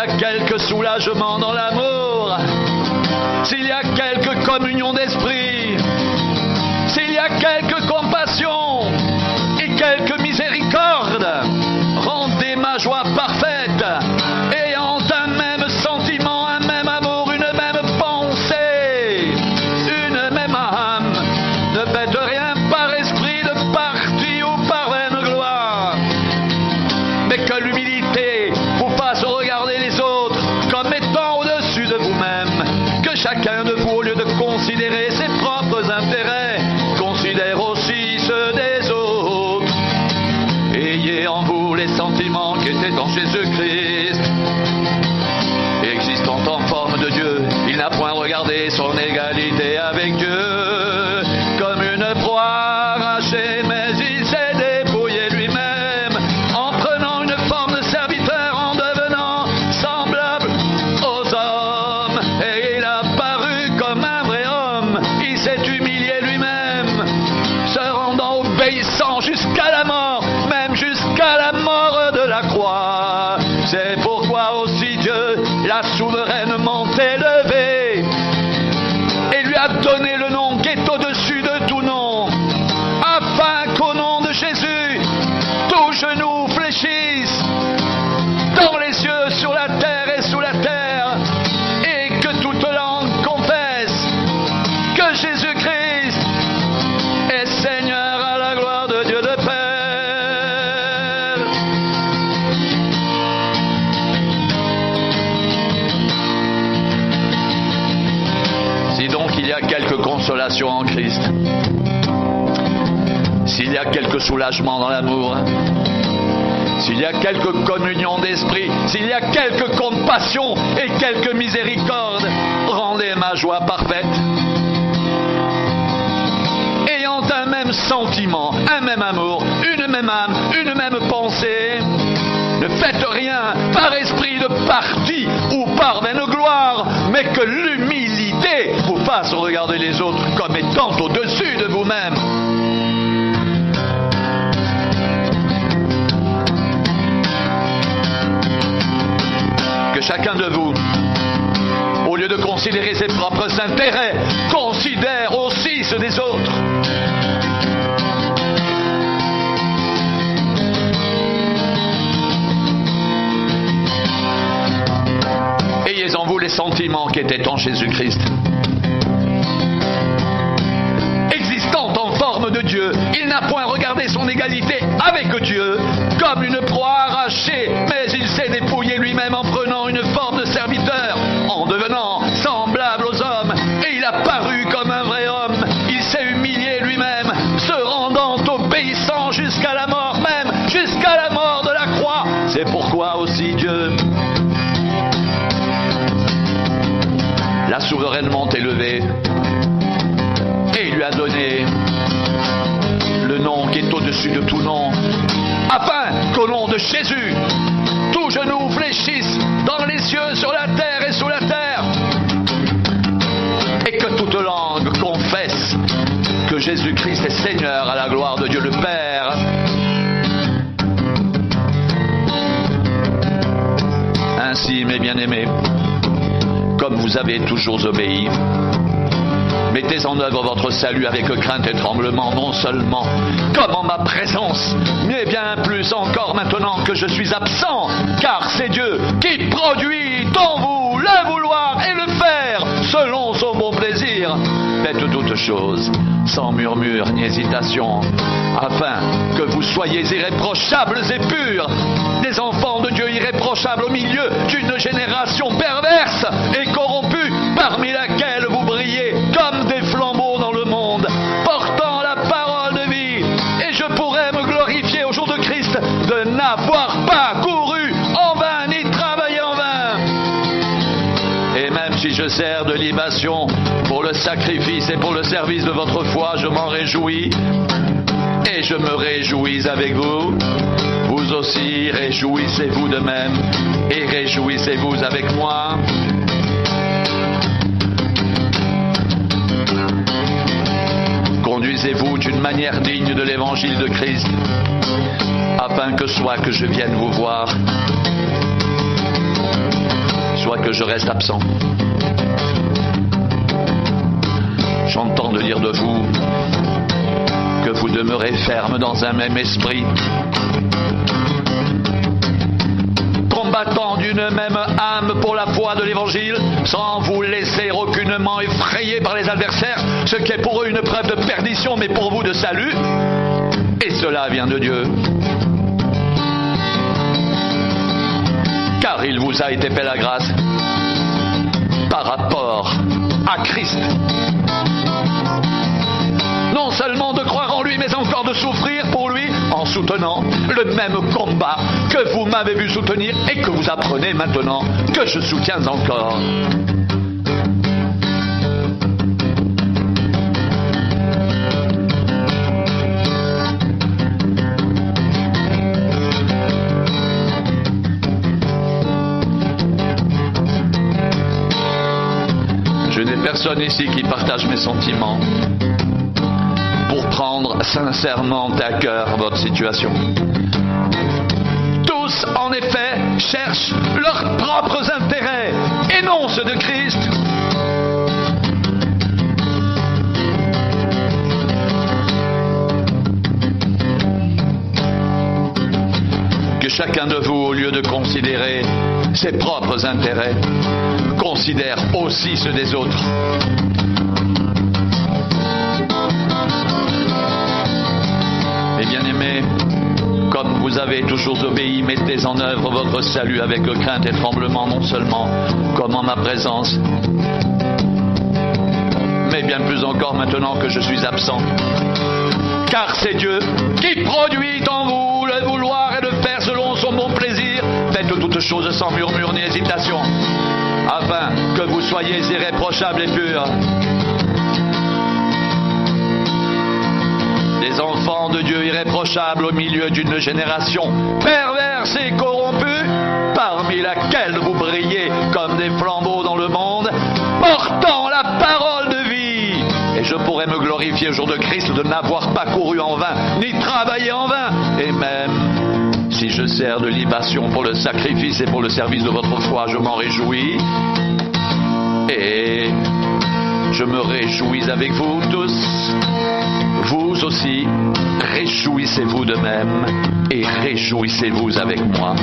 a quelque soulagement dans l'amour, s'il y a quelque communion d'esprit, s'il y a quelque compassion et quelque miséricorde, rendez ma joie parfaite, ayant un même sentiment, un même amour, une même pensée, une même âme. Ne faites rien par esprit de parti ou par vaine gloire, mais que l'humilité vous fasse regarder les autres comme étant au-dessus de vous-même. Que chacun de vous, au lieu de considérer ses propres intérêts, considère aussi ceux des autres. Ayez en vous les sentiments qui étaient en Jésus-Christ. Existant en forme de Dieu, il n'a point regardé son égalité avec Dieu comme une proie arrachée, mais il s'est dépouillé lui-même en prenant une forme de serviteur, en devenant semblable aux hommes. Et il a paru comme un vrai homme. Il s'est humilié lui-même, se rendant obéissant jusqu'à la mort, même jusqu'à la mort de la croix. C'est pourquoi aussi Dieu l'a souverainement élevé et lui a donné le nom qui est au-dessus de tout nom, afin qu'au nom de Jésus, tout genou fléchisse dans les cieux, sur la terre et sous la terre, et que toute langue confesse que Jésus-Christ est Seigneur, à la gloire de Dieu le Père. Si donc il y a quelque consolation en Christ, s'il y a quelque soulagement dans l'amour, s'il y a quelque communion d'esprit, s'il y a quelque compassion et quelque miséricorde, rendez ma joie parfaite, ayant un même sentiment, un même amour, une même âme, une même pensée. Ne faites rien par esprit de parti ou par vaine gloire, mais que l'humilité vous fasse regarder les autres comme étant au-dessus de vous-même. Que chacun de vous, au lieu de considérer ses propres intérêts, considère aussi ceux des autres. Ayez en vous les sentiments qui étaient en Jésus-Christ. Existant en forme de Dieu, il n'a point regardé son égalité avec Dieu comme une proie arrachée, mais il s'est dépouillé lui-même en prenant une forme de serviteur, en devenant semblable aux hommes, et il a paru comme un vrai homme. Il s'est humilié lui-même, se rendant obéissant jusqu'à la mort, même jusqu'à la mort de la croix. C'est pourquoi aussi Dieu l'a souverainement élevé et lui a donné le nom qui est au-dessus de tout nom, afin qu'au nom de Jésus, tout genou fléchisse dans les cieux, sur la terre et sous la terre, et que toute langue confesse que Jésus-Christ est Seigneur, à la gloire de Dieu le Père. Ainsi, mes bien-aimés, comme vous avez toujours obéi, mettez en œuvre votre salut avec crainte et tremblement, non seulement comme en ma présence, mais bien plus encore maintenant que je suis absent, car c'est Dieu qui produit en vous le vouloir et le faire selon son bon plaisir. Faites toutes choses sans murmure ni hésitation, afin que vous soyez irréprochables et purs, des enfants de Dieu irréprochables au milieu d'une génération perverse et corrompue, parmi laquelle vous brillez comme des flambeaux dans le monde, portant la parole de vie. Et je pourrais me glorifier au jour de Christ de n'avoir pas couru en vain ni travaillé en vain. Et même si je sers de libation pour le sacrifice et pour le service de votre foi, je m'en réjouis et je me réjouis avec vous. Vous aussi, réjouissez-vous de même et réjouissez-vous avec moi. Conduisez-vous d'une manière digne de l'évangile de Christ, afin que soit que je vienne vous voir soit que je reste absent. J'entends de dire de vous que vous demeurez ferme dans un même esprit, combattant d'une même âme pour la foi de l'Évangile, sans vous laisser aucunement effrayer par les adversaires, ce qui est pour eux une preuve de perdition, mais pour vous de salut. Et cela vient de Dieu. Car il vous a été fait la grâce par rapport à Christ, non seulement de croire en lui, mais encore de souffrir pour lui en soutenant le même combat que vous m'avez vu soutenir et que vous apprenez maintenant que je soutiens encore. Je n'ai personne ici qui partage mes sentiments pour prendre sincèrement à cœur votre situation. Tous, en effet, cherchent leurs propres intérêts et non ceux de Christ. Que chacun de vous, au lieu de considérer ses propres intérêts, considère aussi ceux des autres. Mes bien-aimés, comme vous avez toujours obéi, mettez en œuvre votre salut avec crainte et tremblement, non seulement comme en ma présence, mais bien plus encore maintenant que je suis absent. Car c'est Dieu qui produit en vous le vouloir et le faire selon son bon plaisir. Faites toutes choses sans murmure ni hésitation, afin que vous soyez irréprochables et purs, des enfants de Dieu irréprochables au milieu d'une génération perverse et corrompue, parmi laquelle vous brillez comme des flambeaux dans le monde, portant la parole de vie. Et je pourrais me glorifier au jour de Christ de n'avoir pas couru en vain, ni travaillé en vain. Et même si je sers de libation pour le sacrifice et pour le service de votre foi, je m'en réjouis. Et je me réjouis avec vous tous. Vous aussi, réjouissez-vous de même et réjouissez-vous avec moi.